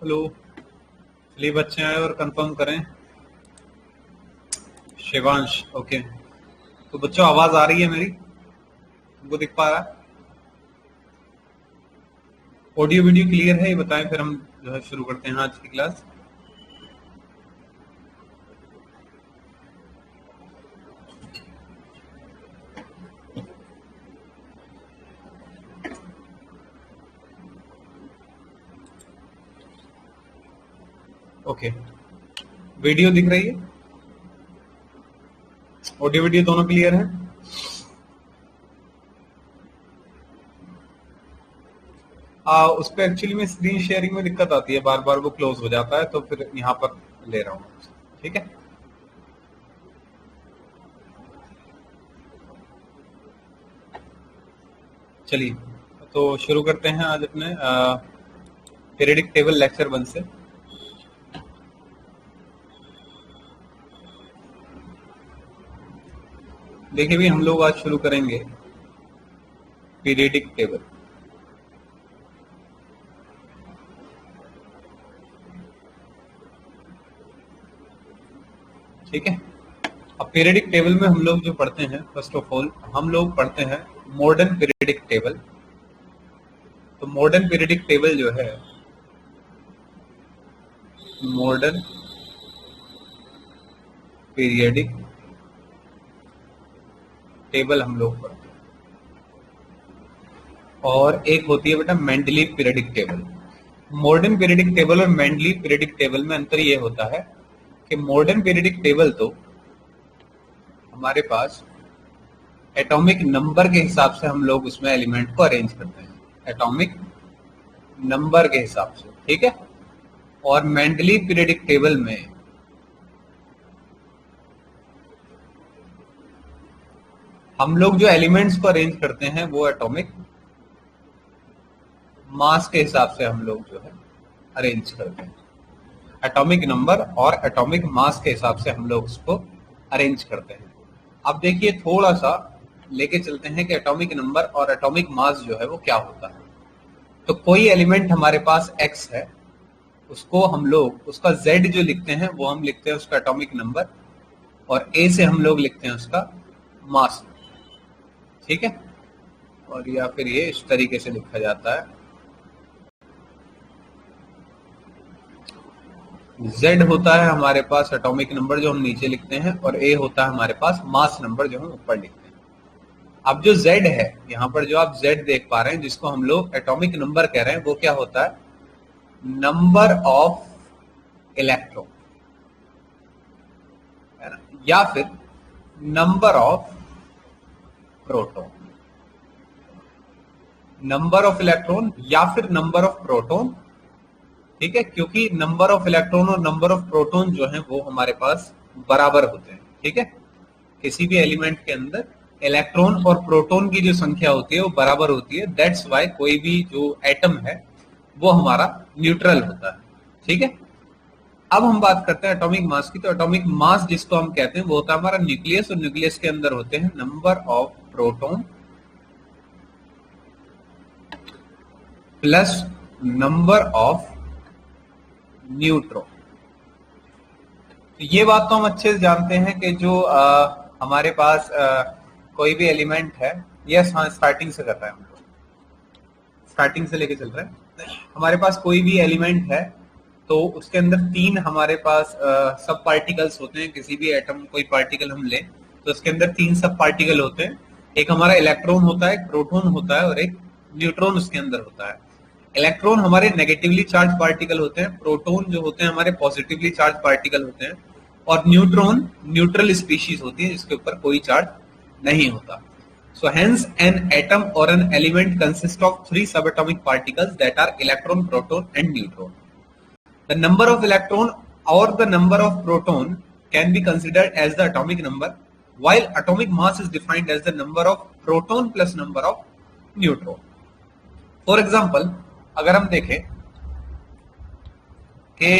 Hello, चलिए बच्चे आए और कंफर्म करें। शिवांश, ओके। तो बच्चों आवाज आ रही है मेरी? तुमको दिख पा रहा है? ऑडियो वीडियो क्लियर है ये बताएं, फिर हम जो है शुरू करते हैं आज की क्लास। ओके, वीडियो दिख रही है? ऑडियो वीडियो दोनों क्लियर है? उस पर एक्चुअली में स्क्रीन शेयरिंग में दिक्कत आती है, बार बार वो क्लोज हो जाता है, तो फिर यहाँ पर ले रहा हूँ। ठीक है, चलिए तो शुरू करते हैं आज अपने पीरियडिक टेबल लेक्चर 1 से। देखिए भी हम लोग आज शुरू करेंगे पीरियडिक टेबल। ठीक है, अब पीरियडिक टेबल में हम लोग जो पढ़ते हैं, फर्स्ट ऑफ ऑल हम लोग पढ़ते हैं मॉडर्न पीरियडिक टेबल। तो मॉडर्न पीरियडिक टेबल जो है, मॉडर्न पीरियडिक टेबल हम लोग पढ़ते हैं, और एक होती है बेटा Mendeleev periodic table. Modern periodic table और मेंडलीव पीरियडिक टेबल में अंतर ये होता है कि मॉडर्न पीरियडिक टेबल तो हमारे पास एटॉमिक नंबर के हिसाब से हम लोग उसमें एलिमेंट को अरेंज करते हैं, एटॉमिक नंबर के हिसाब से। ठीक है, और मेंडलीव पीरियडिक टेबल में हम लोग जो एलिमेंट्स को अरेंज करते हैं वो एटॉमिक मास के हिसाब से हम लोग जो है अरेंज करते हैं। एटॉमिक नंबर और एटॉमिक मास के हिसाब से हम लोग उसको अरेंज करते हैं। अब देखिए थोड़ा सा लेके चलते हैं कि एटॉमिक नंबर और एटॉमिक मास जो है वो क्या होता है। तो कोई एलिमेंट हमारे पास x है, उसको हम लोग उसका z जो लिखते हैं वो हम लिखते हैं उसका एटॉमिक नंबर, और a से हम लोग लिखते हैं उसका मास। ठीक है, और या फिर ये इस तरीके से लिखा जाता है, Z होता है हमारे पास एटॉमिक नंबर जो हम नीचे लिखते हैं, और A होता है हमारे पास मास नंबर जो हम ऊपर लिखते हैं। अब जो Z है यहाँ पर, जो आप Z देख पा रहे हैं जिसको हम लोग एटॉमिक नंबर कह रहे हैं, वो क्या होता है? नंबर ऑफ इलेक्ट्रॉन, है ना, या फिर number of proton. Number of electron या फिर नंबर ऑफ प्रोटॉन। ठीक है, क्योंकि नंबर ऑफ इलेक्ट्रॉन और नंबर ऑफ प्रोटॉन जो है वो हमारे पास बराबर होते हैं। ठीक है, किसी भी एलिमेंट के अंदर इलेक्ट्रॉन और प्रोटॉन की जो संख्या होती है वो बराबर होती है। दैट्स वाई कोई भी जो एटम है वो हमारा न्यूट्रल होता है। ठीक है, अब हम बात करते हैं एटॉमिक मास की। तो एटॉमिक मास जिसको हम कहते हैं वो होता है हमारा न्यूक्लियस, और न्यूक्लियस के अंदर होते हैं number of proton plus number of neutron. तो ये बात तो हम अच्छे से जानते हैं कि जो हमारे पास कोई भी एलिमेंट है, यस हाँ स्टार्टिंग से कर रहा है, हम लोग स्टार्टिंग से लेके चल रहे हैं। हमारे पास कोई भी एलिमेंट है तो उसके अंदर 3 हमारे पास सब पार्टिकल्स होते हैं। किसी भी एटम कोई पार्टिकल हम लें तो उसके अंदर 3 सब पार्टिकल होते हैं। एक हमारा इलेक्ट्रॉन होता है, एक प्रोटॉन होता है, और एक न्यूट्रॉन उसके अंदर होता है। इलेक्ट्रॉन हमारे नेगेटिवली चार्ज पार्टिकल होते हैं, प्रोटॉन जो होते हैं हमारे पॉजिटिवली चार्ज पार्टिकल होते हैं, और न्यूट्रॉन न्यूट्रल स्पीशीज होती है जिसके ऊपर कोई चार्ज नहीं होता। So hence an atom or an element consists of 3 subatomic particles that are electron, proton and neutron. The number of electron or the number of proton can be considered as the atomic number, while atomic mass is defined as the number of proton plus number of neutron. For example, अगर हम देखें कि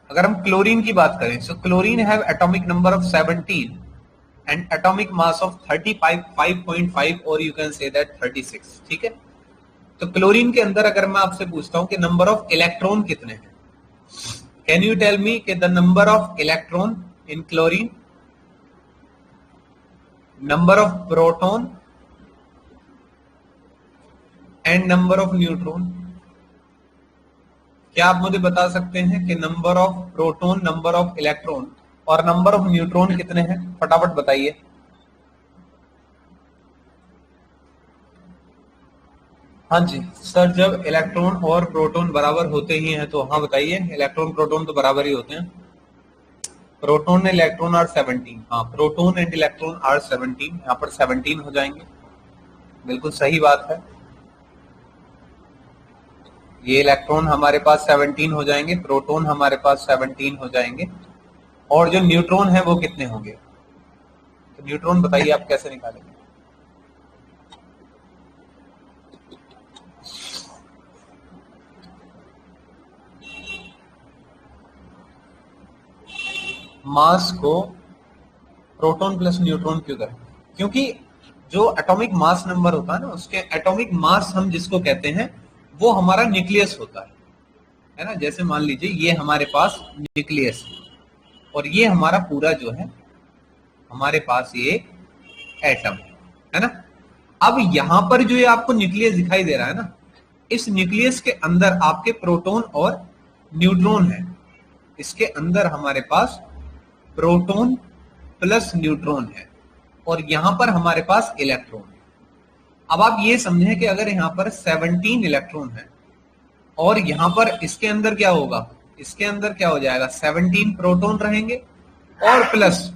अगर हम chlorine की बात करें, so chlorine have atomic number of 17 and atomic mass of 35.5 or you can say that 36. ठीक है, तो क्लोरीन के अंदर अगर मैं आपसे पूछता हूं कि नंबर ऑफ इलेक्ट्रॉन कितने हैं, कैन यू टेल मी कि the number of electron in chlorine, number of proton and number of neutron. क्या आप मुझे बता सकते हैं कि number of proton, number of electron और नंबर ऑफ न्यूट्रॉन कितने हैं? फटाफट बताइए। हाँ जी सर, जब इलेक्ट्रॉन और प्रोटॉन बराबर होते ही हैं तो हाँ बताइए, इलेक्ट्रॉन प्रोटॉन तो बराबर ही होते हैं। Proton and electron are 17। हाँ, प्रोटॉन एंड इलेक्ट्रॉन आर 17, यहाँ पर 17 हो जाएंगे। बिल्कुल सही बात है, ये इलेक्ट्रॉन हमारे पास 17 हो जाएंगे, प्रोटॉन हमारे पास 17 हो जाएंगे, और जो न्यूट्रॉन है वो कितने होंगे? तो न्यूट्रॉन बताइए आप कैसे निकालेंगे? मास को प्रोटॉन प्लस न्यूट्रॉन क्यों करें? क्योंकि जो एटॉमिक मास नंबर होता है ना, उसके एटॉमिक मास हम जिसको कहते हैं वो हमारा न्यूक्लियस होता है ना। जैसे मान लीजिए ये हमारे पास न्यूक्लियस है और ये हमारा पूरा जो है हमारे पास ये एटम है ना। अब यहां पर जो ये आपको न्यूक्लियस दिखाई दे रहा है ना, इस न्यूक्लियस के अंदर आपके प्रोटॉन और न्यूट्रॉन है। इसके अंदर हमारे पास प्रोटॉन प्लस न्यूट्रॉन है और यहां पर हमारे पास इलेक्ट्रॉन है। अब आप ये समझें कि अगर यहां पर 17 इलेक्ट्रॉन है और यहां पर इसके अंदर क्या होगा, इसके अंदर क्या हो जाएगा, 17 प्रोटॉन रहेंगे और प्लस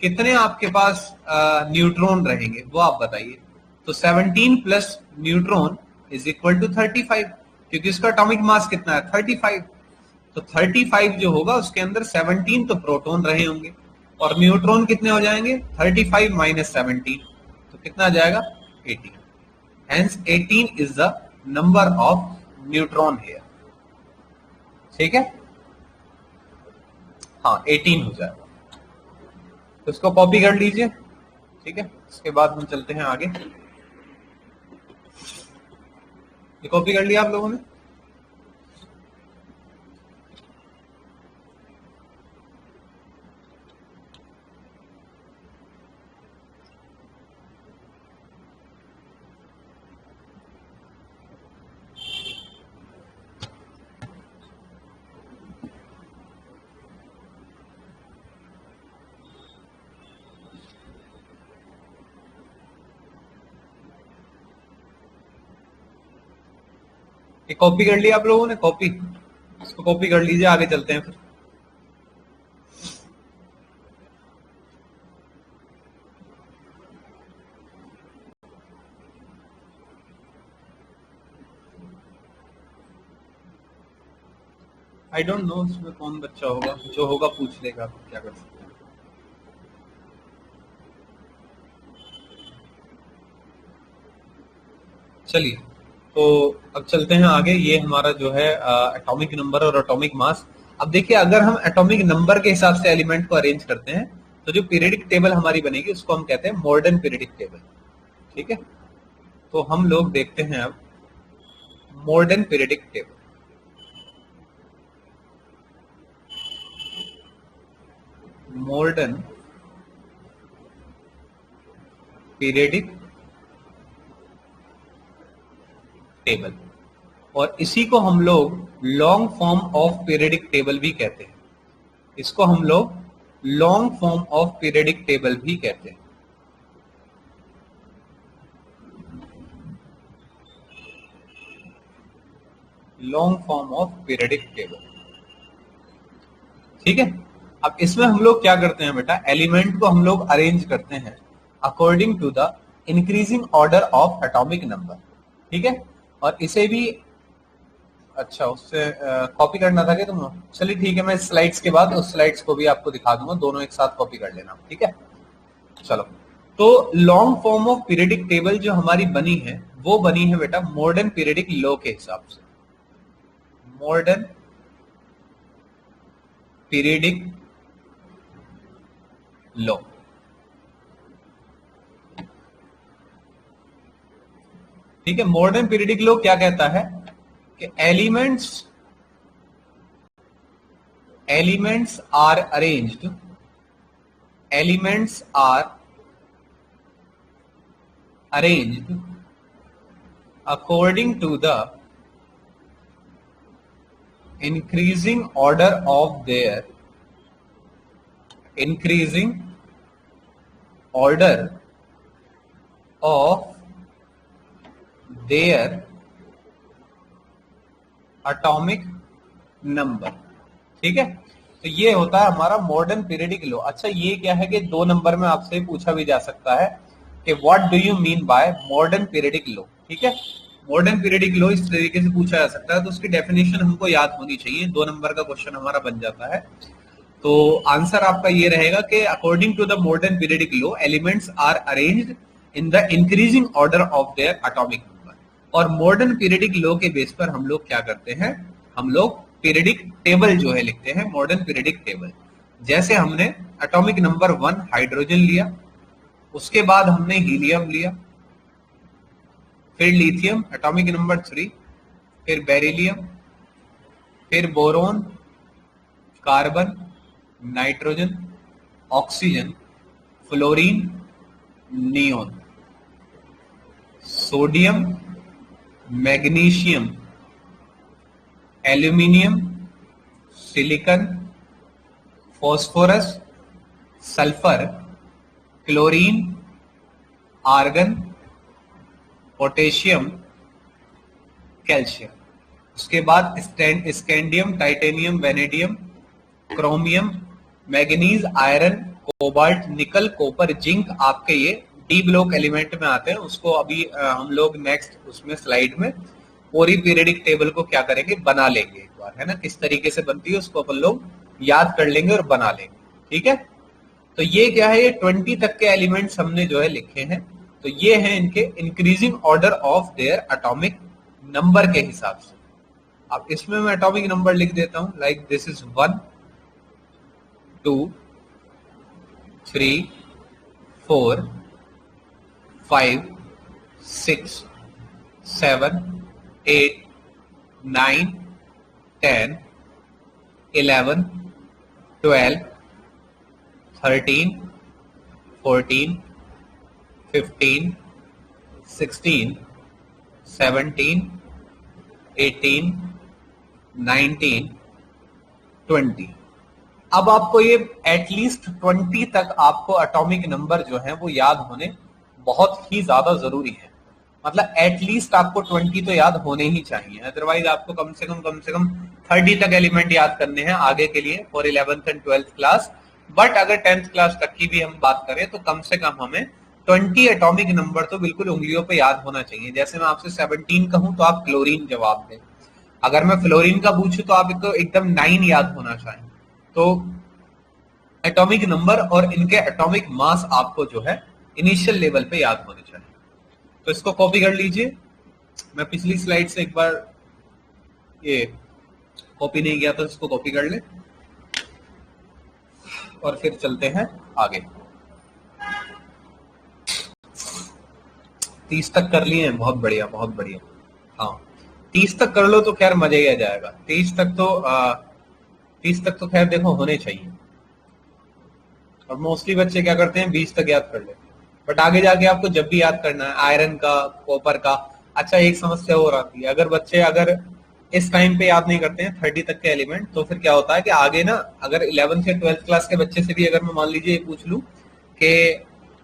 कितने आपके पास न्यूट्रॉन रहेंगे, वो आप बताइए। तो 17 plus neutron is equal to 35, क्योंकि इसका एटॉमिक मास कितना है, 35। तो 35 जो होगा उसके अंदर 17 तो प्रोटॉन रहे होंगे और न्यूट्रॉन कितने हो जाएंगे, 35 माइनस 17, तो कितना आ जाएगा, 18। Hence 18 is the number of neutron here. ठीक है, हाँ 18 हो जाएगा, तो इसको कॉपी कर लीजिए। ठीक है, इसके बाद हम चलते हैं आगे। ये कॉपी कर लिया आप लोगों ने? ये कॉपी कर लिया आप लोगों ने? कॉपी, इसको कॉपी कर लीजिए, आगे चलते हैं फिर। आई डोंट नो इसमें कौन बच्चा होगा, जो होगा पूछ लेगा, क्या कर सकते हैं। चलिए, तो अब चलते हैं आगे। ये हमारा जो है एटॉमिक नंबर और एटॉमिक मास। अब देखिए, अगर हम एटॉमिक नंबर के हिसाब से एलिमेंट को अरेंज करते हैं तो जो पीरियडिक टेबल हमारी बनेगी उसको हम कहते हैं मॉडर्न पीरियडिक टेबल। ठीक है, तो हम लोग देखते हैं अब modern periodic table. Modern periodic table, और इसी को हम लोग long form of periodic table भी कहते हैं। इसको हम लोग long form of periodic table भी कहते हैं। Long form of periodic table. ठीक है, अब इसमें हम लोग क्या करते हैं बेटा, एलिमेंट को हम लोग अरेंज करते हैं according to the increasing order of atomic number. ठीक है, और इसे भी अच्छा उससे कॉपी करना था क्या तुम? चलिए ठीक है, मैं स्लाइड्स के बाद उस स्लाइड्स को भी आपको दिखा दूंगा, दोनों एक साथ कॉपी कर लेना। ठीक है, चलो। तो long form of periodic table जो हमारी बनी है वो बनी है बेटा मॉडर्न पीरियडिक लॉ के हिसाब से। Modern periodic law. ठीक है, मॉडर्न पीरियडिक लॉ क्या कहता है कि elements are arranged, elements are arranged according to the increasing order of their atomic number। ठीक है, तो ये होता है हमारा मॉडर्न पीरियडिक लॉ। अच्छा, ये क्या है कि 2 नंबर में आपसे पूछा भी जा सकता है कि what do you mean by modern periodic law. ठीक है, मॉडर्न पीरियडिक लॉ इस तरीके से पूछा जा सकता है, तो उसकी डेफिनेशन हमको याद होनी चाहिए। 2 नंबर का क्वेश्चन हमारा बन जाता है। तो आंसर आपका ये रहेगा कि according to the modern periodic law elements are arranged in the increasing order of their atomic number. और मॉडर्न पीरियडिक लॉ के बेस पर हम लोग क्या करते हैं, हम लोग पीरियडिक टेबल जो है लिखते हैं, मॉडर्न पीरियडिक टेबल। जैसे हमने एटॉमिक नंबर 1 हाइड्रोजन लिया, उसके बाद हमने हीलियम लिया, फिर लिथियम एटॉमिक नंबर 3, फिर बेरिलियम, फिर boron, carbon, nitrogen, oxygen, fluorine, neon, sodium, magnesium, aluminium, silicon, phosphorus, sulphur, chlorine, argon, potassium, calcium. उसके बाद scandium, titanium, vanadium, chromium, manganese, iron, cobalt, nickel, copper, zinc आपके ये D block element में आते हैं। उसको अभी हम लोग नेक्स्ट उसमें स्लाइड में पूरी पीरियडिक टेबल को क्या करेंगे, बना लेंगे एक बार, है ना। किस तरीके से बनती है उसको अपन लोग याद कर लेंगे और बना लेंगे। ठीक है, तो ये क्या है, ये 20 तक के एलिमेंट्स हमने जो है लिखे हैं। तो ये हैं इनके increasing order of their atomic number के हिसाब से। अब इसमें मैं एटॉमिक नंबर लिख देता हूं, लाइक दिस इज 1 2 3 4 5 6 7 8 9 10 11 12 13 14 15 16 17 18 19 20। अब आपको ये एटलीस्ट 20 तक आपको एटॉमिक नंबर जो है वो याद होने बहुत ही ज्यादा जरूरी है। मतलब एटलीस्ट आपको 20 तो याद होने ही चाहिए, अदरवाइज आपको कम से कम 30 तक एलिमेंट याद करने हैं आगे के लिए for 11th and 12th class. But अगर 10th क्लास तक की भी हम बात करें तो कम से कम हमें 20 एटॉमिक नंबर तो बिल्कुल उंगलियों पे याद होना चाहिए। जैसे मैं आपसे 17 कहूं तो आप क्लोरीन जवाब दें, अगर मैं फ्लोरीन का पूछूं तो आपको एकदम 9 याद होना चाहिए। तो एटॉमिक नंबर और इनके एटॉमिक मास आपको जो है इनिशियल लेवल पे याद होने चाहिए। तो इसको कॉपी कर लीजिए। मैं पिछली स्लाइड से एक बार ये कॉपी नहीं किया तो इसको कॉपी कर ले और फिर चलते हैं आगे। 30 तक कर लिए हैं, बहुत बढ़िया बहुत बढ़िया। हाँ 30 तक कर लो तो खैर मजा ही आ जाएगा। 30 तक तो खैर देखो होने चाहिए। और मोस्टली बच्चे क्या करते हैं 20 तक याद कर लेते हैं, बट आगे जाके आपको जब भी याद करना है आयरन का, कॉपर का। अच्छा एक समस्या और आती है, अगर बच्चे अगर इस टाइम पे याद नहीं करते हैं 30 तक के एलिमेंट, तो फिर क्या होता है कि आगे ना अगर 11th या 12th क्लास के बच्चे से भी अगर मैं मान लीजिए पूछ लूं कि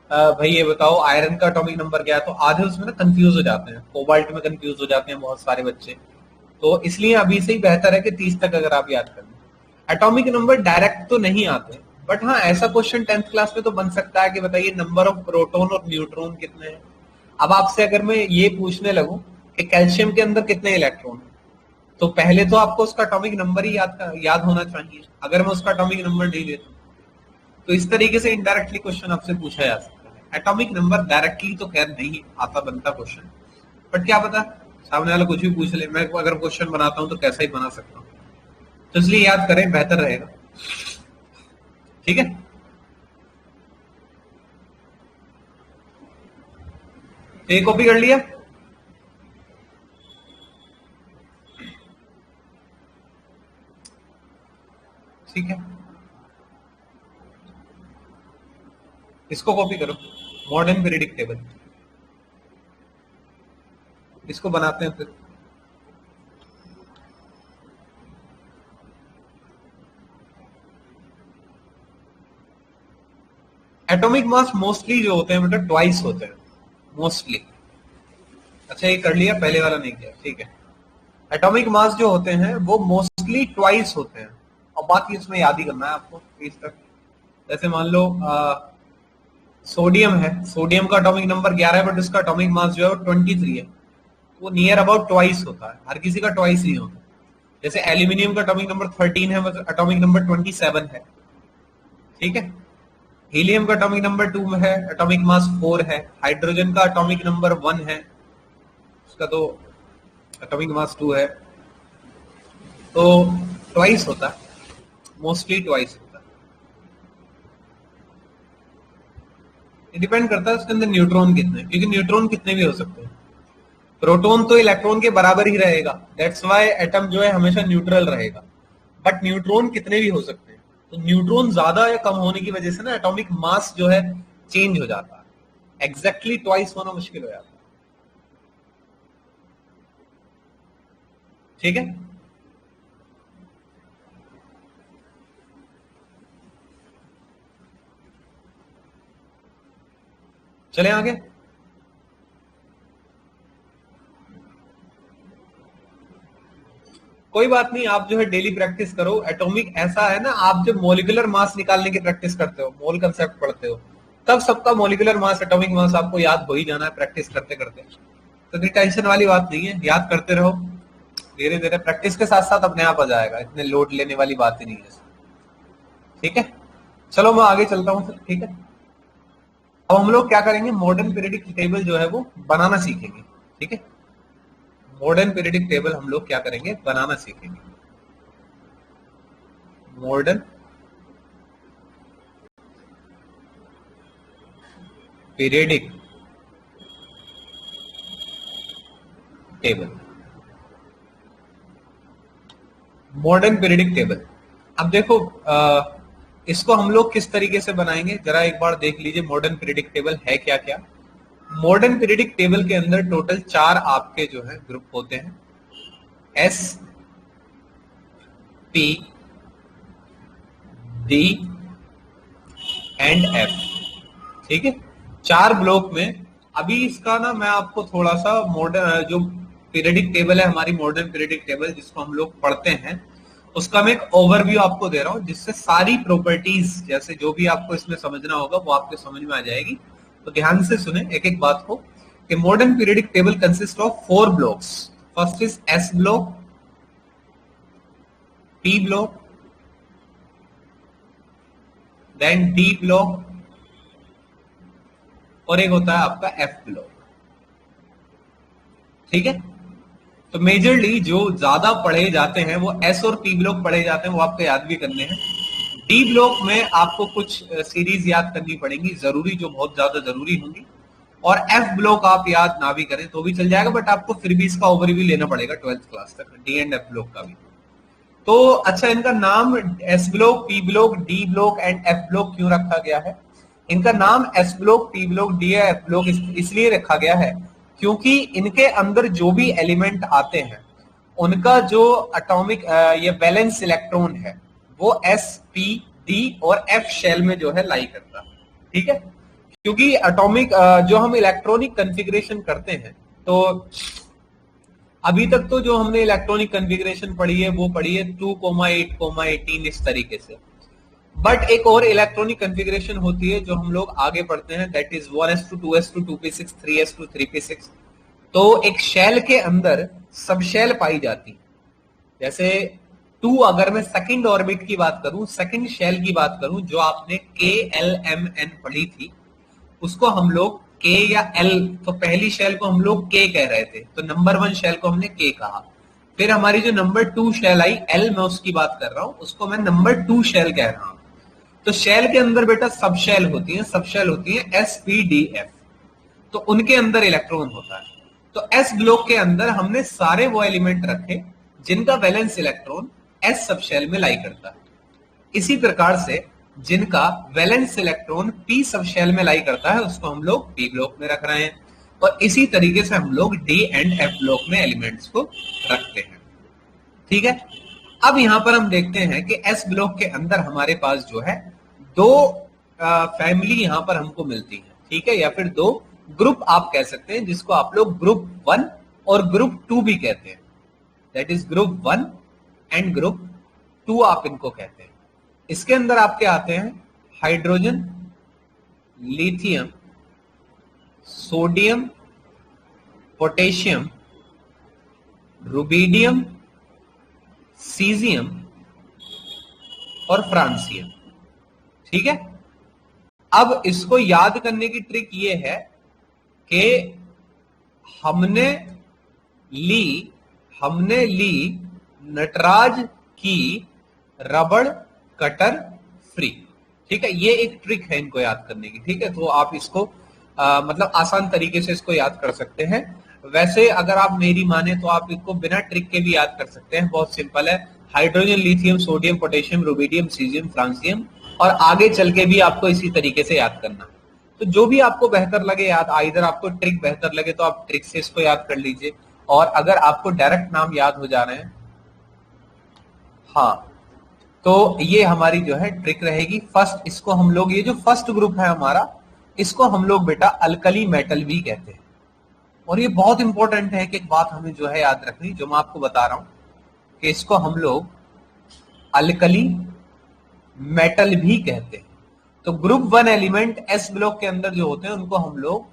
भाई ये बताओ आयरन का एटॉमिक नंबर क्या है, तो आधे उसमें ना कंफ्यूज हो जाते हैं, कोबाल्ट में कंफ्यूज हो जाते हैं बहुत सारे बच्चे। तो इसलिए अभी से ही बेहतर है कि 30 तक अगर आप याद कर लें। एटॉमिक नंबर डायरेक्ट तो नहीं आते, बट हाँ ऐसा क्वेश्चन 10th क्लास में तो बन सकता है कि बताइए नंबर ऑफ प्रोटॉन और न्यूट्रॉन कितने हैं। अब आपसे अगर मैं ये पूछने लगूं कि कैल्शियम के अंदर कितने इलेक्ट्रॉन हैं, तो पहले तो आपको उसका एटॉमिक नंबर ही याद होना चाहिए। अगर मैं उसका एटॉमिक नंबर नहीं लेता तो इस तरीके से इनडायरेक्टली क्वेश्चन आपसे पूछा जा सकता है। एटॉमिक नंबर डायरेक्टली तो खैर नहीं आता बनता क्वेश्चन, बट क्या पता सामने वाला कुछ भी पूछ ले, मैं अगर क्वेश्चन बनाता हूं तो कैसा ही बना सकता हूं। तो इसलिए याद करें, बेहतर रहेगा। ठीक है, तो ये कॉपी कर लिया। ठीक है, इसको कॉपी करो, मॉडर्न पीरियडिक टेबल, इसको बनाते हैं फिर। एटॉमिक मास मोस्टली जो होते हैं बेटा ट्वाइस होते हैं मोस्टली। अच्छा ये कर लिया, पहले वाला नहीं किया, ठीक है। एटॉमिक मास जो होते हैं वो मोस्टली ट्वाइस होते हैं, और बाकी इसमें याद ही करना है आपको इस तक। जैसे मान लो सोडियम है, सोडियम का एटॉमिक नंबर 11 है बट उसका एटॉमिक मास जो है वो 23 है, वो नियर अबाउट ट्वाइस होता है, हर किसी का ट्वाइस नहीं होता। जैसे एल्यूमिनियम का एटॉमिक नंबर 13 है, मतलब एटॉमिक नंबर 27 है, ठीक है। हीलियम का एटॉमिक नंबर 2 है, एटॉमिक मास 4 है। हाइड्रोजन का एटॉमिक नंबर 1 है, उसका तो एटॉमिक मास 2 है, तो ट्वाइस होता है, मोस्टली ट्वाइस होता है। ये डिपेंड करता है उसके अंदर न्यूट्रॉन कितने, क्योंकि न्यूट्रॉन कितने भी हो सकते हैं। प्रोटॉन तो इलेक्ट्रॉन के बराबर ही रहेगा, दैट्स व्हाई एटम जो है हमेशा न्यूट्रल रहेगा, बट न्यूट्रॉन कितने भी हो सकते हैं। तो न्यूट्रॉन ज्यादा या कम होने की वजह से ना एटॉमिक मास जो है चेंज हो जाता है, एग्जैक्टली ट्वाइस होना मुश्किल हो जाता है, ठीक है। चले आगे। कोई बात नहीं, आप जो है डेली प्रैक्टिस करो। एटॉमिक ऐसा है ना, आप जब मॉलिक्यूलर मास निकालने की प्रैक्टिस करते हो, मोल कंसेप्ट पढ़ते हो, तब सबका मॉलिक्यूलर मास एटॉमिक मास आपको याद हो ही जाना है प्रैक्टिस करते करते। तो कोई टेंशन वाली बात नहीं है, याद करते रहो, धीरे धीरे प्रैक्टिस के साथ साथ अपने आप आ जाएगा, इतने लोड लेने वाली बात ही नहीं है, ठीक है। चलो मैं आगे चलता हूं फिर, ठीक है। अब हम लोग क्या करेंगे, मॉडर्न पीरियडिक टेबल जो है वो बनाना सीखेंगे, ठीक है। मॉडर्न पीरियडिक टेबल हम लोग क्या करेंगे, बनाना सीखेंगे। Modern periodic table, modern periodic table. अब देखो इसको हम लोग किस तरीके से बनाएंगे, जरा एक बार देख लीजिए मॉडर्न पीरियडिक टेबल है क्या क्या। मॉडर्न पीरियडिक टेबल के अंदर टोटल 4 आपके जो है ग्रुप होते हैं, S, P, D and F, ठीक है। 4 ब्लॉक में। अभी इसका ना मैं आपको थोड़ा सा मॉडर्न जो पीरियडिक टेबल है, हमारी मॉडर्न पीरियडिक टेबल जिसको हम लोग पढ़ते हैं, उसका मैं एक ओवरव्यू आपको दे रहा हूं, जिससे सारी प्रॉपर्टीज जैसे जो भी आपको इसमें समझना होगा वो आपको समझ में आ जाएगी। तो ध्यान से सुने एक एक बात को, कि modern periodic table consist of 4 blocks. First is S block, P block, then D block, और एक होता है आपका एफ ब्लॉक, ठीक है। तो मेजरली जो ज्यादा पढ़े जाते हैं वो एस और पी ब्लॉक पढ़े जाते हैं, वो आपको याद भी करने हैं। डी ब्लॉक में आपको कुछ सीरीज याद करनी पड़ेंगी जरूरी, जो बहुत ज्यादा जरूरी होंगी, और एफ ब्लॉक आप याद ना भी करें तो भी चल जाएगा, बट आपको फिर भी इसका ओवरव्यू लेना पड़ेगा 12th क्लास तक, डी एंड एफ ब्लॉक का भी। तो अच्छा, इनका नाम S block, P block, D block and F block क्यों रखा गया है? इनका नाम S block, P block, D F block इसलिए रखा गया है क्योंकि इनके अंदर जो भी एलिमेंट आते हैं उनका जो एटॉमिक ये वैलेंस इलेक्ट्रॉन है वो एस, पी, डी और एफ शेल में जो है लाई करता है, ठीक है। क्योंकि एटॉमिक जो हम इलेक्ट्रॉनिक कॉन्फ़िगरेशन करते हैं, तो अभी तक तो जो हमने इलेक्ट्रॉनिक कॉन्फ़िगरेशन पढ़ी है वो पढ़ी है 2,8,18 इस तरीके से, बट एक और इलेक्ट्रॉनिक कॉन्फ़िगरेशन होती है जो हम लोग आगे पढ़ते हैं, that is 1s2 2s2 2p6 3s2 3p6। तो एक शेल के अंदर सब शेल पाई जाती, जैसे 2 अगर मैं सेकंड ऑर्बिट की बात करूं, सेकंड शेल की बात करूं, जो आपने KLMN पढ़ी थी, उसको हम लोग K या L, तो पहली शेल को हम लोग K कह रहे थे, तो नंबर 1 शेल को हमने K कहा। फिर हमारी जो नंबर 2 शेल आई L, मैं उसकी बात कर रहा हूं, उसको मैं नंबर 2 शेल कह रहा हूं। तो शेल के अंदर बेटा सब शेल होती है, सब शेल होती है S, P, D, F, तो उनके अंदर इलेक्ट्रॉन होता है। तो S ब्लॉक के अंदर हमने सारे वो एलिमेंट रखे जिनका valence electron S sub shell में लाई करता है, इसी प्रकार से जिनका valence electron P sub shell में लाई करता है उसको हम लोग पी ब्लॉक में रख रहे हैं, और इसी तरीके से हम लोग डी एंड एफ ब्लॉक में एलिमेंट्स को रखते हैं। ठीक है, अब यहां पर हम देखते हैं कि एस ब्लॉक के अंदर हमारे पास जो है दो फैमिली यहां पर हमको मिलती है। ठीक है, या फिर दो ग्रुप आप कह सकते हैं, जिसको आप लोग ग्रुप 1 और ग्रुप 2 भी कहते हैं। That is group 1 and group 2 आप इनको कहते हैं। इसके अंदर आपके आते हैं hydrogen, lithium, sodium, potassium, rubidium, caesium और फ्रांसियम। ठीक है, अब इसको याद करने की ट्रिक ये है कि हमने ली नटराज की रबड़ कटर फ्री। ठीक है, ये एक ट्रिक है इनको याद करने की। ठीक है, तो आप इसको मतलब आसान तरीके से इसको याद कर सकते हैं। वैसे अगर आप मेरी माने तो आप इसको बिना ट्रिक के भी याद कर सकते हैं, बहुत सिंपल है। Hydrogen, lithium, sodium, potassium, rubidium, caesium, francium, और आगे चल के भी आपको इसी तरीके से याद करना। तो जो भी आपको बेहतर लगे याद, इधर आपको ट्रिक बेहतर लगे तो आप ट्रिक से इसको याद कर लीजिए, और अगर आपको डायरेक्ट नाम याद हो जा रहे हैं, हाँ, तो ये हमारी जो है ट्रिक रहेगी। फर्स्ट, इसको हम लोग, ये जो फर्स्ट ग्रुप है हमारा, इसको हम लोग बेटा अल्कली मेटल भी कहते हैं। और ये बहुत इंपॉर्टेंट है कि एक बात हमें जो है याद रखनी, जो मैं आपको बता रहा हूं कि इसको हम लोग अल्कली मेटल भी कहते हैं। तो ग्रुप 1 एलिमेंट एस ब्लॉक के अंदर जो होते हैं उनको हम लोग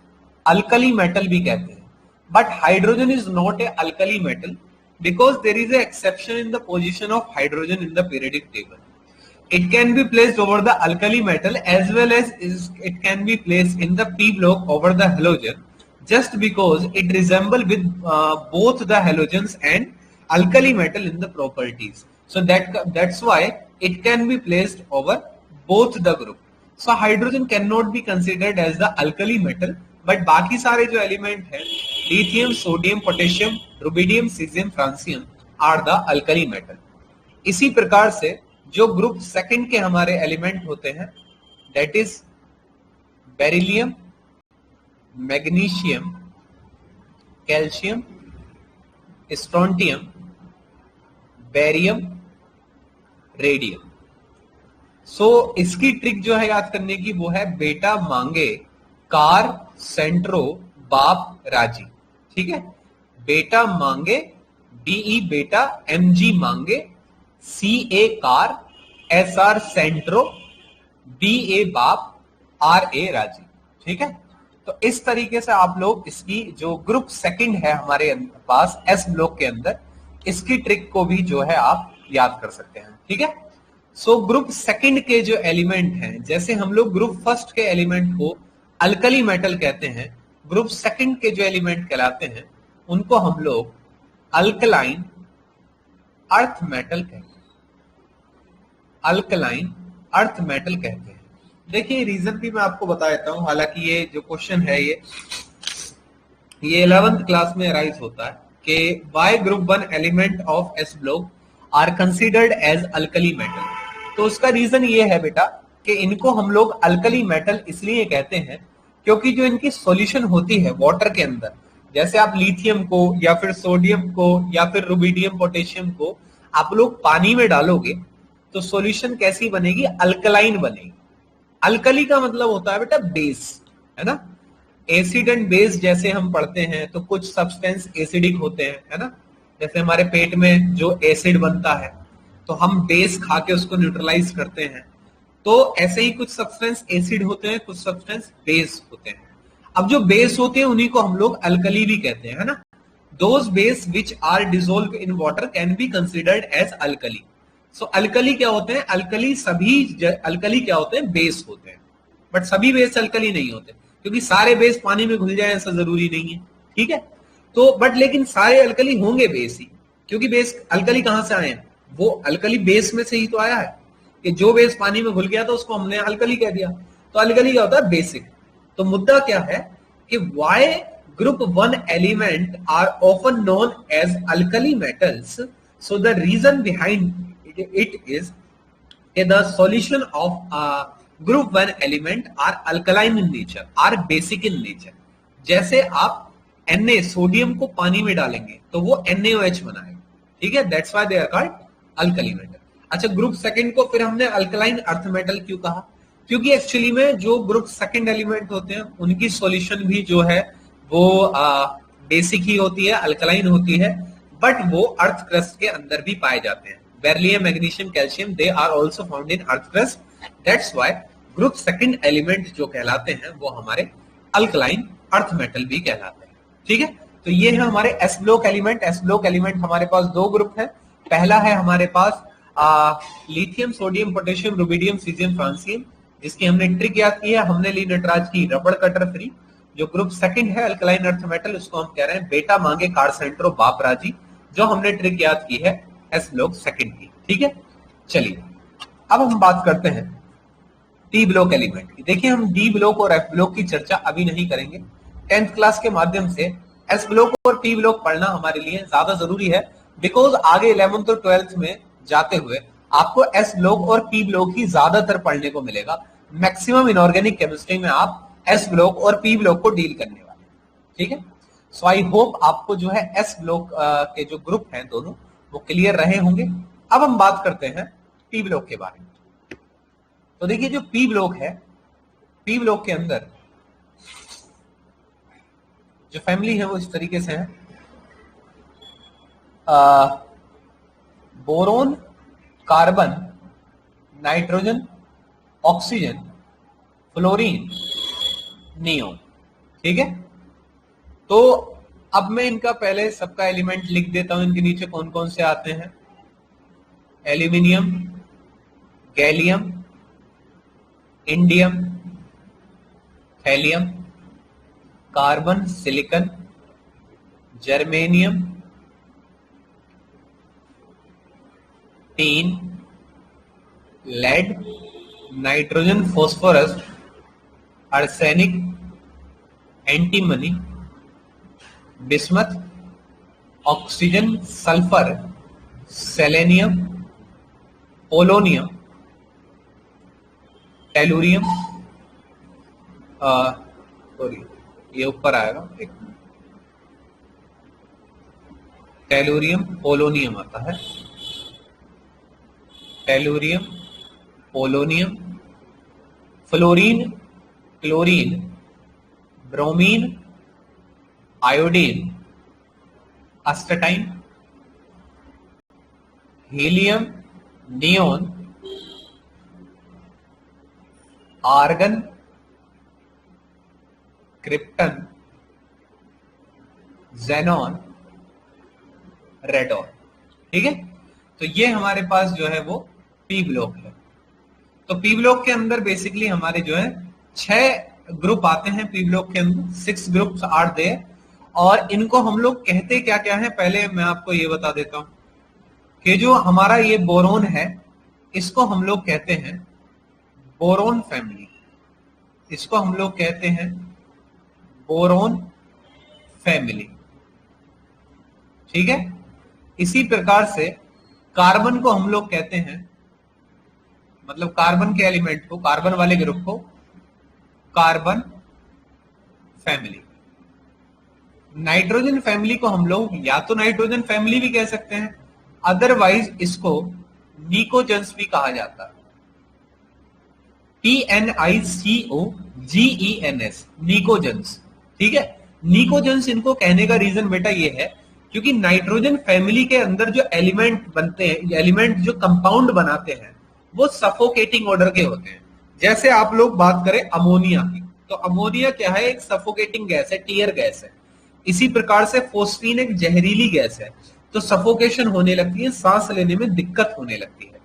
अल्कली मेटल भी कहते हैं। But hydrogen is not a alkali metal because there is an exception in the position of hydrogen in the periodic table. It can be placed over the alkali metal as well as it can be placed in the p block over the halogen, just because it resemble with both the halogens and alkali metal in the properties. So that's why it can be placed over both the group. So hydrogen cannot be considered as the alkali metal, but बाकी सारे जो element है, lithium, sodium, potassium, rubidium, caesium, francium, are the alkali metal. इसी प्रकार से जो group second के हमारे एलिमेंट होते हैं, that is beryllium, magnesium, calcium, strontium, barium, radium. So इसकी ट्रिक जो है याद करने की वो है बेटा मांगे कार सेंट्रो बाप राजी। ठीक है, बेटा मांगे बीई बेटा, एमजी मांगे, सीए कार, एसआर सेंट्रो, बीए बाप, आरए राजी। ठीक है, तो इस तरीके से आप लोग इसकी जो ग्रुप सेकंड है हमारे पास एस ब्लॉक के अंदर, इसकी ट्रिक को भी जो है आप याद कर सकते हैं। ठीक है, सो ग्रुप सेकंड के जो एलिमेंट हैं, जैसे हम लोग ग्रुप फर्स्ट के एलिमेंट को अल्कली मेटल कहते हैं, ग्रुप सेकंड के जो एलिमेंट कहलाते हैं उनको हम लोग अल्कलाइन अर्थ मेटल कहते हैं। अल्कलाइन अर्थ मेटल कहते हैं। देखिए रीजन भी मैं आपको बता देता हूं, हालांकि ये जो क्वेश्चन है ये 11th क्लास में अराइज होता है कि why group 1 element of S block are considered as alkali metal. तो उसका रीजन ये है बेटा कि इनको हम लोग अल्कली मेटल इसलिए कहते हैं क्योंकि जो इनकी सॉल्यूशन होती है वाटर के अंदर, जैसे आप लिथियम को या फिर सोडियम को या फिर रुबिडियम, पोटेशियम को आप लोग पानी में डालोगे तो सॉल्यूशन कैसी बनेगी? अल्कलाइन बनेगी। अल्कली का मतलब होता है बेटा बेस, है ना। एसिड एंड बेस जैसे हम पढ़ते हैं तो कुछ सब्सटेंस एसिडिक होते हैं, है ना। जैसे हमारे पेट में जो एसिड बनता है तो हम बेस खा के उसको न्यूट्रलाइज करते हैं, तो ऐसे ही कुछ सब्सटेंस एसिड होते हैं, कुछ सब्सटेंस बेस होते हैं। अब जो बेस होते हैं उन्हीं को हम लोग अल्कली भी कहते हैं, है ना। Those base which are dissolve in water can be considered as alkali. So alkali क्या होते हैं? अल्कली क्या होते हैं? बेस होते हैं। बट सभी बेस अल्कली नहीं होते, क्योंकि सारे बेस पानी में घुल जाए ऐसा जरूरी नहीं है, ठीक है। तो बट लेकिन सारे अल्कली होंगे बेस ही, क्योंकि बेस अल्कली कहां से आए हैं? वो अल्कली बेस में से ही तो आया है कि जो बेस पानी में घुल गया तो उसको हमने अल्कली कह दिया। तो अल्कली क्या होता है? बेसिक। तो मुद्दा क्या है कि why group 1 element are often known as alkali metals. So the reason behind it is कि the solution of group 1 element are alkaline in nature, are basic in nature. जैसे आप Na सोडियम को पानी में डालेंगे तो वो NaOH बनाएगा, ठीक है, that's why they are called alkali metal. अच्छा, ग्रुप सेकंड को फिर हमने अल्कलाइन अर्थ मेटल क्यों कहा? क्योंकि एक्चुअली में जो ग्रुप सेकंड एलिमेंट होते हैं उनकी सॉल्यूशन भी जो है वो बेसिक ही होती है, अल्कलाइन होती है, बट वो अर्थ क्रस्ट के अंदर भी पाए जाते हैं। Beryllium, magnesium, calcium, they are also found in earth crust, that's why group second element जो कहलाते हैं वो हमारे अल्कलाइन अर्थ मेटल भी कहलाते हैं, ठीक है। तो ये है हमारे S block element. S block element हमारे पास दो ग्रुप है। पहला है हमारे पास lithium, sodium, potassium, rubidium, caesium, francium, जिसकी हमने ट्रिक याद की है, हमने ली नटराज की रबड़ कटर फ्री। जो ग्रुप सेकंड है अल्कलाइन अर्थ मेटल, उसको हम कह रहे हैं बेटा मांगे कारसेंट्रो बापराजी, जो हमने ट्रिक याद की है एस ब्लॉक सेकंड की, ठीक है। चलिए अब हम बात करते हैं टी ब्लॉक एलिमेंट की। देखिए, हम डी ब्लॉक और एफ ब्लॉक की चर्चा अभी नहीं करेंगे। 10th क्लास के माध्यम से एस ब्लॉक और पी ब्लॉक पढ़ना हमारे लिए ज्यादा जरूरी है, बिकॉज आगे 11th और 12th में जाते हुए आपको एस ब्लॉक और पी ब्लॉक ही ज्यादातर पढ़ने को मिलेगा। मैक्सिमम इनऑर्गेनिक केमिस्ट्री में आप एस ब्लॉक और पी ब्लॉक को डील करने वाले, ठीक है। सो आई होप आपको जो है एस ब्लॉक के जो ग्रुप हैं दोनों वो क्लियर रहे होंगे। अब हम बात करते हैं पी ब्लॉक के बारे में। तो देखिए, जो पी ब्लॉक है, पी ब्लॉक के अंदर जो फैमिली है वो इस तरीके से है, boron, carbon, nitrogen, oxygen, fluorine, neon, ठीक है। तो अब मैं इनका पहले सबका एलिमेंट लिख देता हूं, इनके नीचे कौन कौन से आते हैं। Aluminium, gallium, indium, thallium, carbon, silicon, germanium, tin, lead, nitrogen, phosphorus, arsenic, antimony, bismuth, oxygen, sulphur, selenium, polonium, tellurium, sorry ये ऊपर आएगा, एक टेलुरियम, पोलोनियम आता है, tellurium, polonium, fluorine, chlorine, bromine, iodine, astatine, helium, neon, argon, krypton, xenon, radon, ठीक है। तो ये हमारे पास जो है वो पी ब्लॉक है। तो पी ब्लॉक के अंदर बेसिकली हमारे जो है 6 ग्रुप आते हैं पी ब्लॉक के अंदर, 6 ग्रुप्स आर देयर। और इनको हम लोग कहते क्या क्या है, पहले मैं आपको ये बता देता हूं कि जो हमारा ये बोरोन है इसको हम लोग कहते हैं बोरोन फैमिली, इसको हम लोग कहते हैं बोरोन फैमिली, ठीक है। इसी प्रकार से कार्बन को हम लोग कहते हैं, मतलब कार्बन के एलिमेंट को, कार्बन वाले ग्रुप को कार्बन फैमिली। नाइट्रोजन फैमिली को हम लोग या तो नाइट्रोजन फैमिली भी कह सकते हैं, अदरवाइज इसको निकोजेंस भी कहा जाता है, PNICOGENS, निकोजेंस, ठीक है। निकोजेंस इनको कहने का रीजन बेटा ये है क्योंकि नाइट्रोजन फैमिली के अंदर जो एलिमेंट बनते हैं, एलिमेंट जो कंपाउंड बनाते हैं वो सफोकेटिंग ऑर्डर के होते हैं। जैसे आप लोग बात करें अमोनिया की, तो अमोनिया क्या है, एक सफोकेटिंग गैस है, टीयर गैस है। इसी प्रकार से फोस्फीन एक जहरीली गैस है, तो सफोकेशन होने लगती है, सांस लेने में दिक्कत होने लगती है।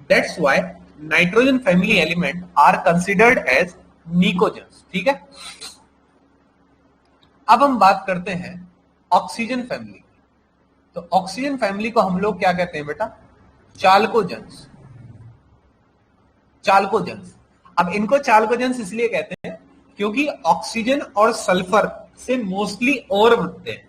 That's why nitrogen family element are considered as pnictogens, ठीक है। अब हम बात करते हैं ऑक्सीजन फैमिली। तो ऑक्सीजन फैमिली को हम लोग क्या कहते हैं बेटा, चाल्कोजेंस, चाल्कोजेंस। अब इनको चाल्कोजेंस इसलिए कहते हैं क्योंकि ऑक्सीजन और सल्फर से मोस्टली और बनते हैं,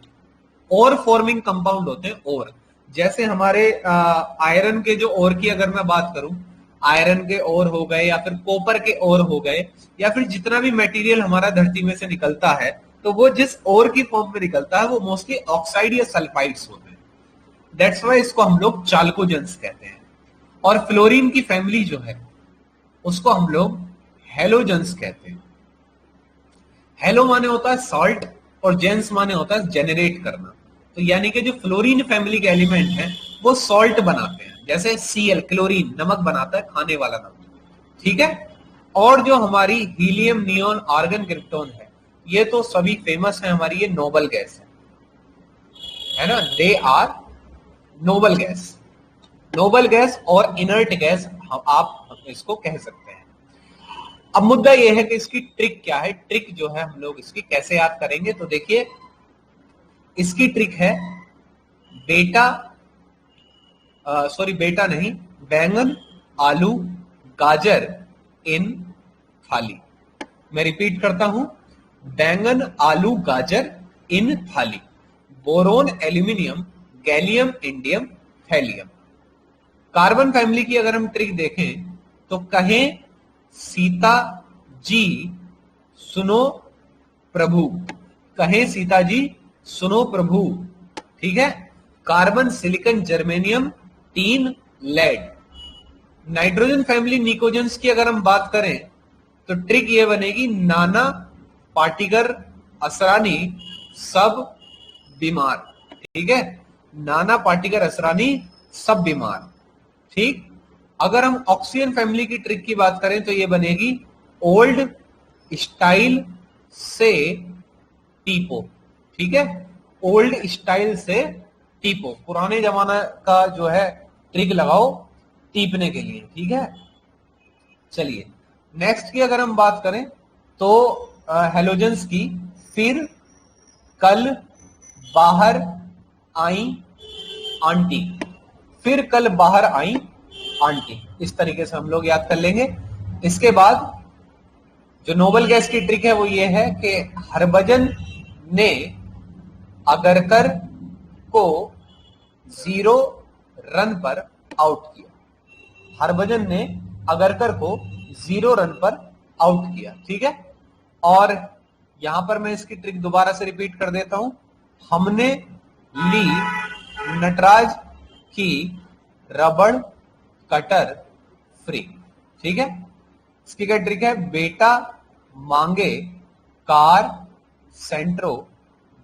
और फॉर्मिंग कंपाउंड होते हैं। और जैसे हमारे आयरन के जो और की अगर मैं बात करूं आयरन के ओर हो गए या फिर कॉपर के ओर हो गए, या फिर जितना भी मटेरियल हमारा धरती में से निकलता है तो वो जिस ओर की फॉर्म में निकलता है वो मोस्टली ऑक्साइड या सल्फाइड्स होते हैं। दैट्स वाई इसको हम लोग चाल्कोजेंस कहते हैं। और फ्लोरीन की फैमिली जो है उसको हम लोग हेलोजेंस कहते हैं। हेलो माने होता है सॉल्ट और जेंस माने होता है जनरेट करना। तो यानी कि जो फ्लोरीन फैमिली के एलिमेंट हैं वो सॉल्ट बनाते हैं, जैसे Cl क्लोरीन नमक बनाता है, खाने वाला नमक, ठीक है। और जो हमारी हीलियम, नियोन, आर्गन, क्रिप्टोन है, ये तो सभी फेमस है, हमारी ये नोबल गैस है ना, they are noble gas. Noble gas और इनर्ट गैस आप इसको कह सकते हैं। अब मुद्दा यह है कि इसकी ट्रिक क्या है, ट्रिक जो है हम लोग इसकी कैसे याद करेंगे। तो देखिए इसकी ट्रिक है बेटा बेटा नहीं, बैंगन, आलू, गाजर इन थाली। मैं रिपीट करता हूं, बैंगन, आलू, गाजर इन थाली। Boron, aluminium, gallium, indium, thallium. Carbon family की अगर हम ट्रिक देखें तो कहें सीता जी सुनो प्रभु, कहें सीता जी सुनो प्रभु, ठीक है। Carbon, silicon, germanium, tin, lead. Nitrogen family pnictogens की अगर हम बात करें तो ट्रिक ये बनेगी नाना पाटिकर असरानी सब बीमार, ठीक है। नाना पाटिकर असरानी सब बीमार, ठीक। अगर हम ऑक्सीजन फैमिली की ट्रिक की बात करें तो ये बनेगी ओल्ड स्टाइल से टीपो, ठीक है। ओल्ड स्टाइल से टीपो, पुराने जमाना का जो है ट्रिक लगाओ टीपने के लिए, ठीक है। चलिए नेक्स्ट की अगर हम बात करें तो हेलोजेंस की, फिर कल बाहर आई आंटी, फिर कल बाहर आई आंटी, इस तरीके से हम लोग याद कर लेंगे। इसके बाद जो नोबल गैस की ट्रिक है वो ये है कि हरभजन ने अगरकर को 0 रन पर आउट किया। हरभजन ने अगरकर को 0 रन पर आउट किया, ठीक है। और यहां पर मैं इसकी ट्रिक दोबारा से रिपीट कर देता हूं, हमने ली नटराज की रबड़ कटर फ्री, ठीक है। इसकी क्या ट्रिक है, बेटा मांगे कार सेंट्रो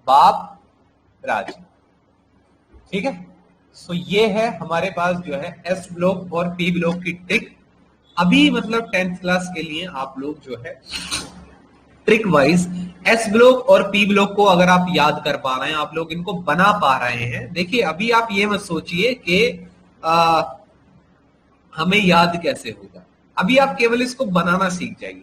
बाप राज, ठीक है। सो ये है हमारे पास जो है एस ब्लॉक और पी ब्लॉक की ट्रिक। अभी मतलब 10th क्लास के लिए आप लोग जो है ट्रिक वाइज एस ब्लॉक और पी ब्लॉक को अगर आप याद कर पा रहे हैं, आप लोग इनको बना पा रहे हैं। देखिए अभी आप ये मत सोचिए कि हमें याद कैसे होगा, अभी आप केवल इसको बनाना सीख जाइए।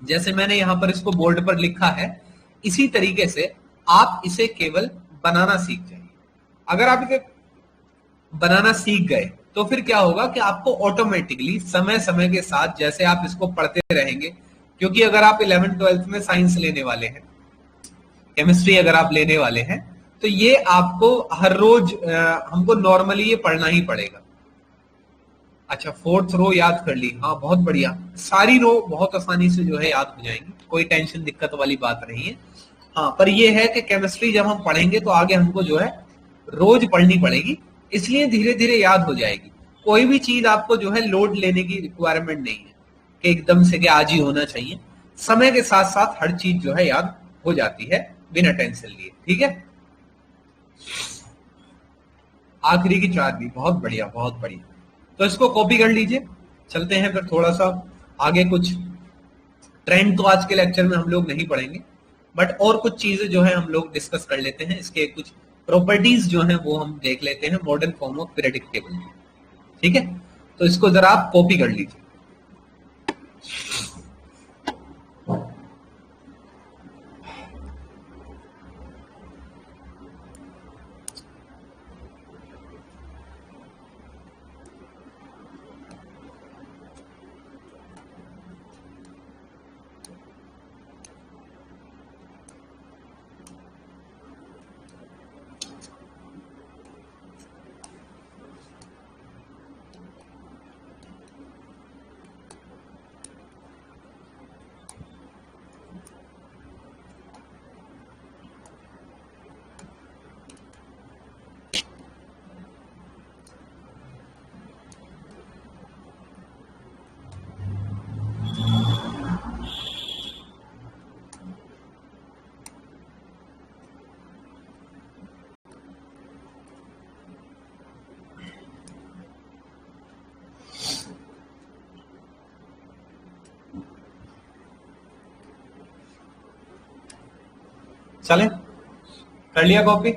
जैसे मैंने यहां पर इसको बोर्ड पर लिखा है, इसी तरीके से आप इसे केवल बनाना सीख जाइए। अगर आप इसे बनाना सीख गए तो फिर क्या होगा कि आपको ऑटोमेटिकली समय समय के साथ जैसे आप इसको पढ़ते रहेंगे, क्योंकि अगर आप 11th 12th में साइंस लेने वाले हैं, केमिस्ट्री अगर आप लेने वाले हैं, तो ये आपको हर रोज हमको नॉर्मली ये पढ़ना ही पड़ेगा। अच्छा 4th रो याद कर ली, हाँ बहुत बढ़िया, सारी रो बहुत आसानी से जो है याद हो जाएंगी, कोई टेंशन दिक्कत वाली बात नहीं है। हाँ पर ये है कि केमिस्ट्री जब हम पढ़ेंगे तो आगे हमको जो है रोज पढ़नी पड़ेगी, इसलिए धीरे धीरे याद हो जाएगी। कोई भी चीज आपको जो है लोड लेने की रिक्वायरमेंट नहीं है कि एकदम से कि आज ही होना चाहिए, समय के साथ साथ हर चीज जो है याद हो जाती है बिना टेंशन लिए, ठीक है। आखिरी की 4 भी बहुत बढ़िया, बहुत बढ़िया। तो इसको कॉपी कर लीजिए। चलते हैं फिर थोड़ा सा आगे, कुछ ट्रेंड तो आज के लेक्चर में हम लोग नहीं पढ़ेंगे, बट और कुछ चीजें जो है हम लोग डिस्कस कर लेते हैं, इसके कुछ प्रॉपर्टीज जो है वो हम देख लेते हैं modern form of periodic table, ठीक है। तो इसको जरा आप कॉपी कर लीजिए। चलें, कर लिया कॉपी?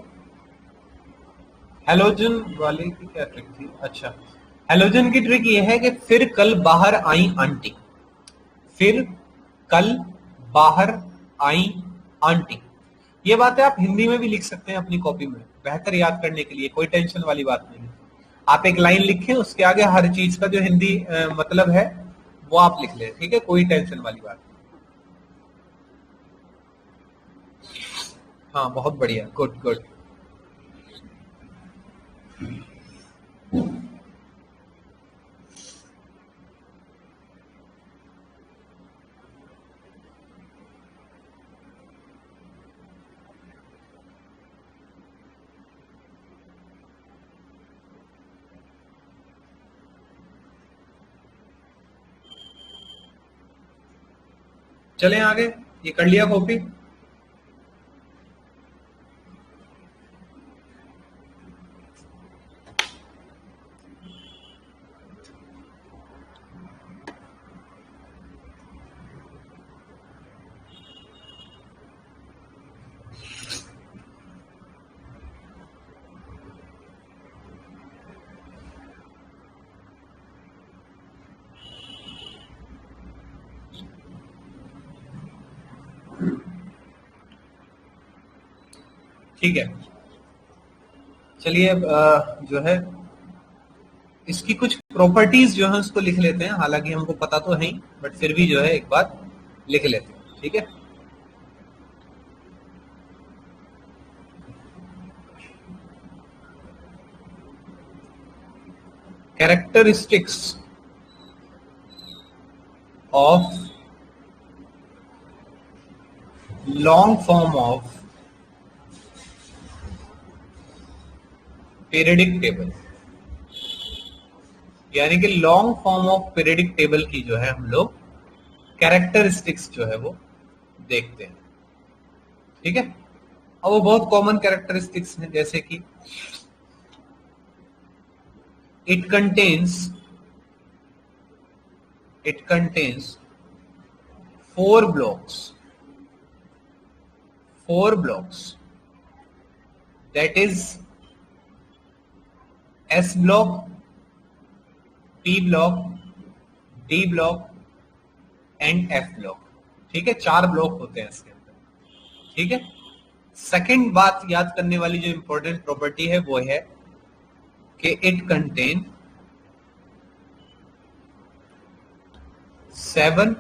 हेलोजन वाले की क्या ट्रिक थी? अच्छा, हेलोजन की ट्रिक ये है कि फिर कल बाहर आई आंटी, फिर कल बाहर आई आंटी। ये बातें आप हिंदी में भी लिख सकते हैं अपनी कॉपी में, बेहतर याद करने के लिए, कोई टेंशन वाली बात नहीं है। आप एक लाइन लिखें, उसके आगे हर चीज का जो हिंदी मतलब है वो आप लिख लें, ठीक है, कोई टेंशन वाली बात नहीं। हाँ, बहुत बढ़िया, गुड गुड। चलें आगे, ये कर लिया कॉपी? ठीक है, चलिए अब जो है इसकी कुछ प्रॉपर्टीज जो है उसको लिख लेते हैं, हालांकि हमको पता तो है ही, बट फिर भी जो है एक बार लिख लेते हैं, ठीक है। Characteristics of long form of periodic table, यानी कि long form of periodic table की जो है हम लोग कैरेक्टरिस्टिक्स जो है वो देखते हैं, ठीक है। और वो बहुत कॉमन कैरेक्टरिस्टिक्स हैं, जैसे कि it contains four blocks that is S block, P block, D block and F block, ठीक है। 4 ब्लॉक होते हैं इसके अंदर, ठीक है। सेकंड बात याद करने वाली जो इंपॉर्टेंट प्रॉपर्टी है वो है कि it contain 7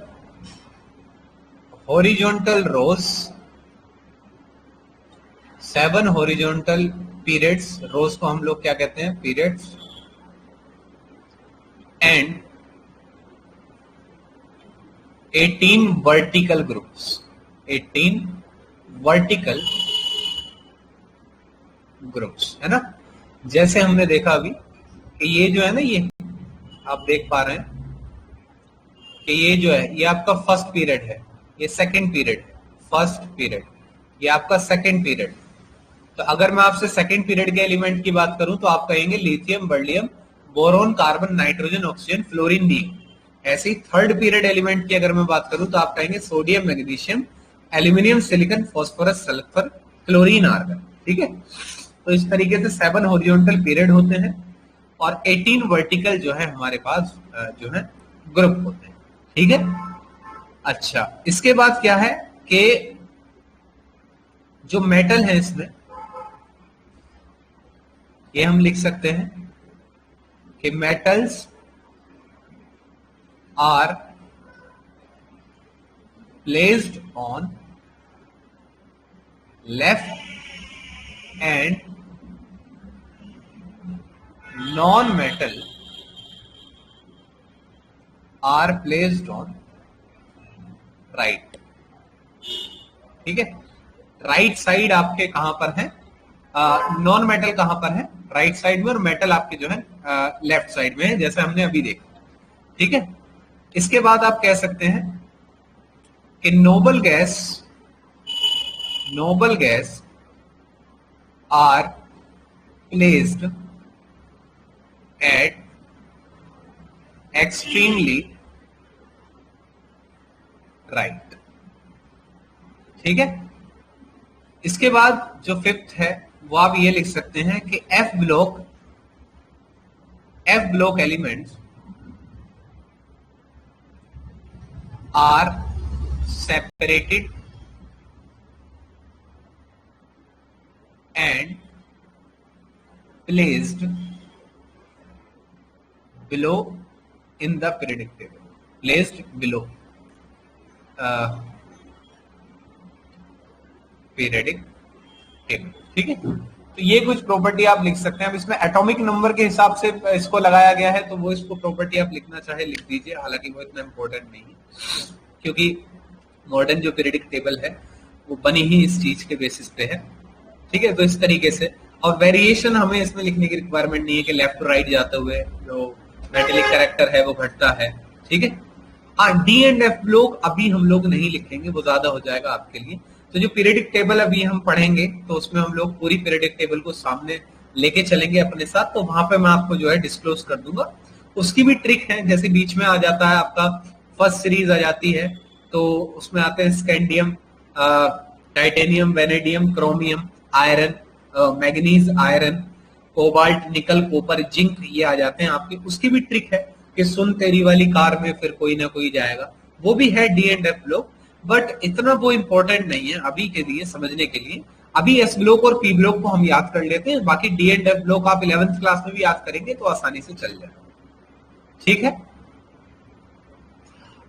horizontal rows, 7 horizontal periods, rows को हम लोग क्या कहते हैं? Periods, and 18 vertical groups, 18 vertical groups, है ना। जैसे हमने देखा अभी कि ये जो है ना, ये आप देख पा रहे हैं कि ये जो है ये आपका फर्स्ट पीरियड है, ये सेकंड पीरियड है, फर्स्ट पीरियड, ये आपका सेकंड पीरियड। तो अगर मैं आपसे सेकंड पीरियड के एलिमेंट की बात करूं तो आप कहेंगे lithium, beryllium, boron, carbon, nitrogen, oxygen, fluorine, neon. ऐसे ही थर्ड पीरियड एलिमेंट की अगर मैं बात करूं तो आप कहेंगे sodium, magnesium, aluminium, silicon, phosphorus, sulphur, chlorine, argon, ठीक है। तो इस तरीके से 7 हॉरिजॉन्टल पीरियड होते हैं और 18 वर्टिकल जो है हमारे पास जो है ग्रुप होते हैं, ठीक है। अच्छा, इसके बाद क्या है कि जो मेटल है इसमें, ये हम लिख सकते हैं कि metals are placed on left and non metal are placed on right, ठीक है। राइट साइड आपके कहां पर है? नॉन मेटल कहां पर है? राइट साइड में, और मेटल आपके जो है लेफ्ट साइड में है, जैसे हमने अभी देखा, ठीक है। इसके बाद आप कह सकते हैं कि noble gas are placed at extremely right, ठीक है। इसके बाद जो फिफ्थ है वो आप ये लिख सकते हैं कि F block elements are separated and placed below in the periodic table, placed below periodic table. ठीक है, तो ये कुछ प्रॉपर्टी आप लिख सकते हैं. अब इसमें एटॉमिक नंबर के हिसाब से इसको लगाया गया है, तो वो इसको प्रॉपर्टी आप लिखना चाहे लिख दीजिए, हालांकि वो इतना इंपॉर्टेंट नहीं है क्योंकि मॉडर्न जो पीरियडिक टेबल है वो बनी ही इस चीज के बेसिस पे है. ठीक है, तो इस तरीके से. और वेरिएशन हमें इसमें लिखने की रिक्वायरमेंट नहीं है कि लेफ्ट टू राइट जाते हुए जो मेटेलिक कैरेक्टर है वो घटता है. ठीक है, हाँ, डी एंड एफ ब्लॉक अभी हम लोग नहीं लिखेंगे, वो ज्यादा हो जाएगा आपके लिए. तो जो पीरियडिक टेबल अभी हम पढ़ेंगे तो उसमें हम लोग पूरी पीरियडिक टेबल को सामने लेके चलेंगे अपने साथ, तो वहां पे मैं आपको जो है डिस्क्लोज कर दूंगा. उसकी भी ट्रिक है, जैसे बीच में आ जाता है आपका फर्स्ट सीरीज आ जाती है, तो उसमें आते हैं scandium, titanium, vanadium, chromium, iron, manganese, iron, cobalt, nickel, copper, zinc, ये आ जाते हैं आपके. उसकी भी ट्रिक है कि सुन तेरी वाली कार में फिर कोई ना कोई जाएगा, वो भी है D and F block, but इतना वो इंपॉर्टेंट नहीं है अभी के लिए समझने के लिए. अभी एस ब्लॉक और पी ब्लॉक को हम याद कर लेते हैं, बाकी डी एंड एफ ब्लॉक आप 11th क्लास में भी याद करेंगे तो आसानी से चल जाएगा. ठीक है,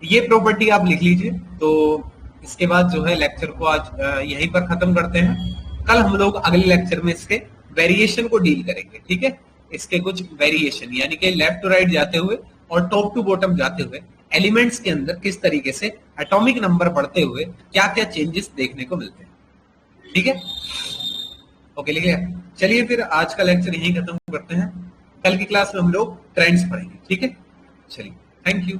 ये प्रॉपर्टी आप लिख लीजिए. तो इसके बाद जो है लेक्चर को आज यहीं पर खत्म करते हैं. कल हम लोग अगले लेक्चर में इसके वेरिएशन को डील करेंगे. ठीक है, इसके कुछ वेरिएशन यानी कि लेफ्ट टू राइट जाते हुए और टॉप टू बॉटम जाते हुए एलिमेंट्स के अंदर किस तरीके से एटॉमिक नंबर बढ़ते हुए क्या क्या चेंजेस देखने को मिलते हैं. ठीक है, ओके, लिखिए. चलिए फिर आज का लेक्चर यहीं खत्म करते हैं. कल की क्लास में हम लोग ट्रेंड्स पढ़ेंगे. ठीक है, चलिए, थैंक यू.